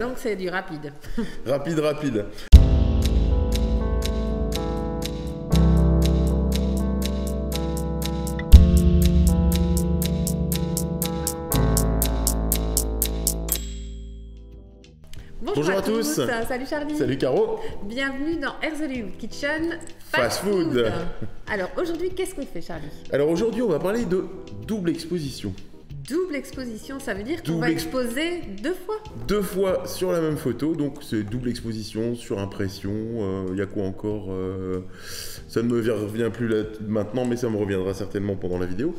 Donc c'est du rapide. Rapide, rapide. Bonjour à tous. Salut Charlie. Salut Caro. Bienvenue dans Herzoliu Kitchen Fast Food. Alors aujourd'hui, qu'est-ce qu'on fait Charlie? Alors aujourd'hui, on va parler de double exposition. Double exposition, ça veut dire qu'on va exposer deux fois? Deux fois sur la même photo, donc c'est double exposition, sur impression, il y a quoi encore ça ne me revient plus là, maintenant, mais ça me reviendra certainement pendant la vidéo.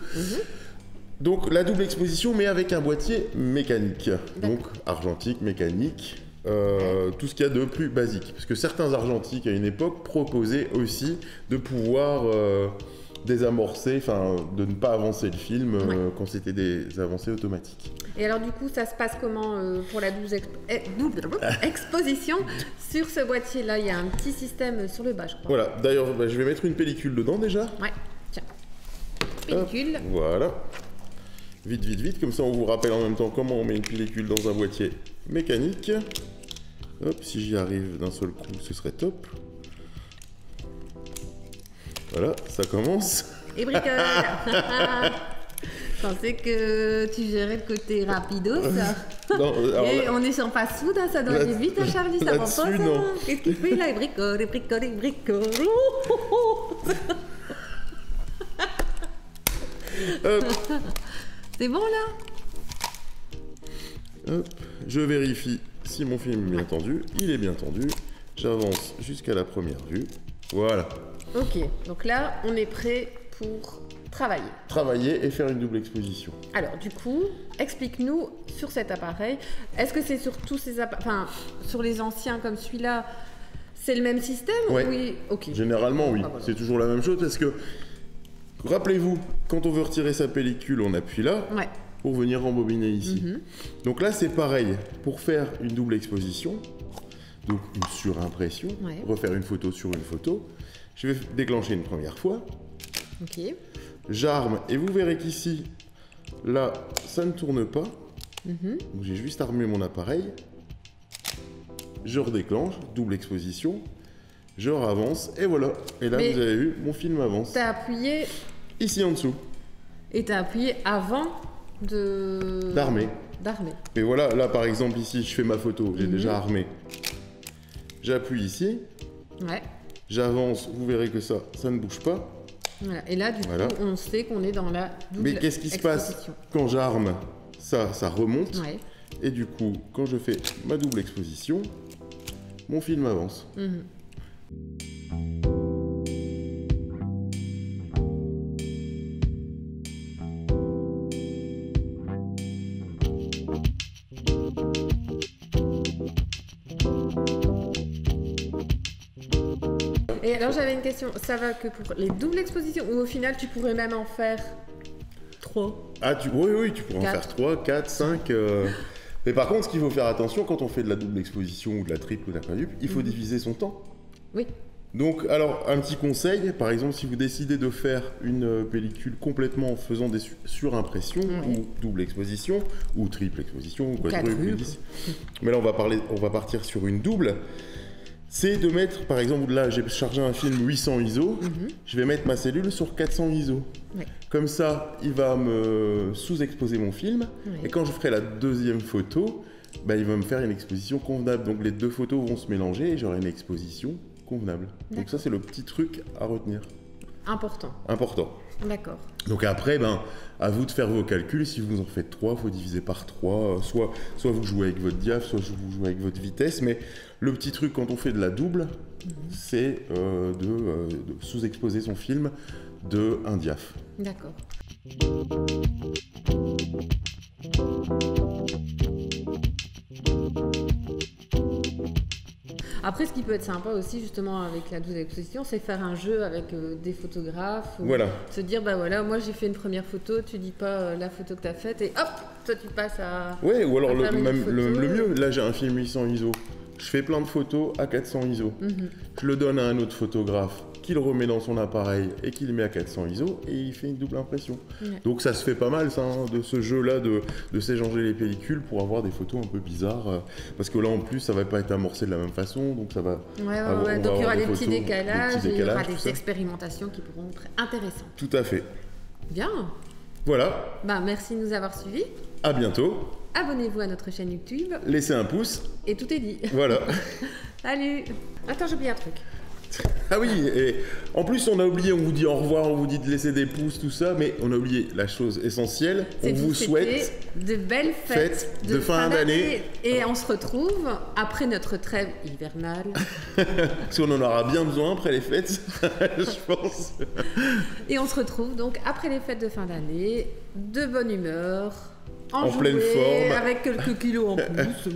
Donc la double exposition, mais avec un boîtier mécanique, donc argentique, mécanique, tout ce qu'il y a de plus basique. Parce que certains argentiques à une époque proposaient aussi de pouvoir désamorcer, enfin de ne pas avancer le film quand c'était des avancées automatiques. Et alors du coup, ça se passe comment pour la double exposition? Sur ce boîtier-là, il y a un petit système sur le bas, je crois. Voilà, d'ailleurs, je vais mettre une pellicule dedans déjà. Ouais, tiens. Pellicule. Hop, voilà. Vite, vite, vite, comme ça on vous rappelle en même temps comment on met une pellicule dans un boîtier mécanique. Hop, si j'y arrive d'un seul coup, ce serait top. Voilà, ça commence. Et bricole. Je pensais que tu gérais le côté rapido, ça. Non, alors et on est sur fast food, hein, ça doit aller vite, hein, Charlie, ça va pas ça. Non. Qu'est-ce qu'il fait là? Il bricole, il bricole, il bricole. C'est bon là? Hop, je vérifie si mon film est bien tendu. Il est bien tendu. J'avance jusqu'à la première vue. Voilà. Ok, donc là, on est prêt pour travailler. Travailler et faire une double exposition. Alors, du coup, explique-nous sur cet appareil. Est-ce que c'est sur tous ces appareils, enfin, sur les anciens comme celui-là, c'est le même système? Oui. Ok. Généralement, oui. Voilà. C'est toujours la même chose parce que, rappelez-vous, quand on veut retirer sa pellicule, on appuie là pour venir rembobiner ici. Donc là, c'est pareil. Pour faire une double exposition, donc une surimpression, refaire une photo sur une photo, je vais déclencher une première fois. Ok. J'arme et vous verrez qu'ici, là, ça ne tourne pas. Donc j'ai juste armé mon appareil. Je redéclenche, double exposition. Je avance et voilà. Et là, vous avez vu, mon film avance. T'as appuyé ici en dessous. Et t'as appuyé avant d'armer. Mais voilà, là par exemple, ici, je fais ma photo. J'ai déjà armé. J'appuie ici. J'avance, vous verrez que ça ne bouge pas. Voilà. Et là, du coup, on sait qu'on est dans la double exposition. Mais qu'est-ce qui se passe quand j'arme? Ça remonte. Et du coup, quand je fais ma double exposition, mon film avance. Et alors j'avais une question, ça va que pour les doubles expositions ou au final tu pourrais même en faire 3? Ah oui, tu pourrais en faire 3, 4, 5. Mais par contre, ce qu'il faut faire attention quand on fait de la double exposition ou de la triple ou de la quadruple, il faut diviser son temps. Oui. Donc, alors, un petit conseil, par exemple, si vous décidez de faire une pellicule complètement en faisant des surimpressions ou double exposition ou triple exposition ou quadruple. Mais là, on va partir sur une double. C'est de mettre, par exemple, là j'ai chargé un film 800 ISO, je vais mettre ma cellule sur 400 ISO. Comme ça, il va me sous-exposer mon film, et quand je ferai la deuxième photo, il va me faire une exposition convenable. Donc les deux photos vont se mélanger et j'aurai une exposition convenable. Donc ça, c'est le petit truc à retenir. Important. D'accord. Donc après, à vous de faire vos calculs. Si vous en faites 3, il faut diviser par 3. Soit vous jouez avec votre diaph, soit vous jouez avec votre vitesse. Mais le petit truc quand on fait de la double, c'est de sous-exposer son film de 1 diaph. D'accord. Après, ce qui peut être sympa aussi, justement, avec la double exposition, c'est faire un jeu avec des photographes. Se dire, voilà, moi j'ai fait une première photo, tu dis pas la photo que tu as faite et hop, toi tu passes à. Ouais, ou alors le mieux, là j'ai un film 800 ISO. Je fais plein de photos à 400 ISO. Je le donne à un autre photographe qu'il remet dans son appareil et qu'il met à 400 ISO et il fait une double impression. Donc ça se fait pas mal ça, hein, de ce jeu-là de s'échanger les pellicules pour avoir des photos un peu bizarres. Parce que là en plus ça va pas être amorcé de la même façon, donc ça va... Donc il y aura des petits décalages, il y aura des expérimentations qui pourront être intéressantes. Tout à fait. Bien. Voilà. Merci de nous avoir suivis. À bientôt. Abonnez-vous à notre chaîne YouTube. Laissez un pouce. Et tout est dit. Voilà. Salut. Attends, j'ai oublié un truc. Ah oui, et en plus on a oublié, on vous dit au revoir, on vous dit de laisser des pouces, tout ça, mais on a oublié la chose essentielle, on vous souhaite de belles fêtes de fin d'année. Et on se retrouve après notre trêve hivernale. Parce qu'on en aura bien besoin après les fêtes, je pense. Et on se retrouve donc après les fêtes de fin d'année, de bonne humeur, en pleine forme, avec quelques kilos en plus.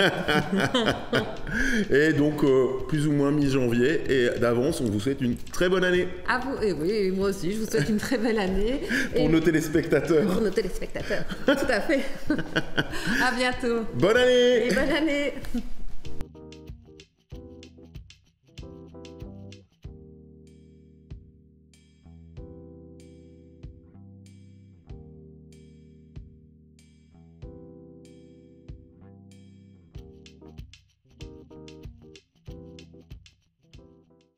Et donc plus ou moins mi-janvier, et d'avance on vous souhaite une très bonne année. À vous, et oui, et moi aussi je vous souhaite une très belle année. Pour nos téléspectateurs. Pour nos téléspectateurs, tout à fait. À bientôt. Bonne année. Et bonne année.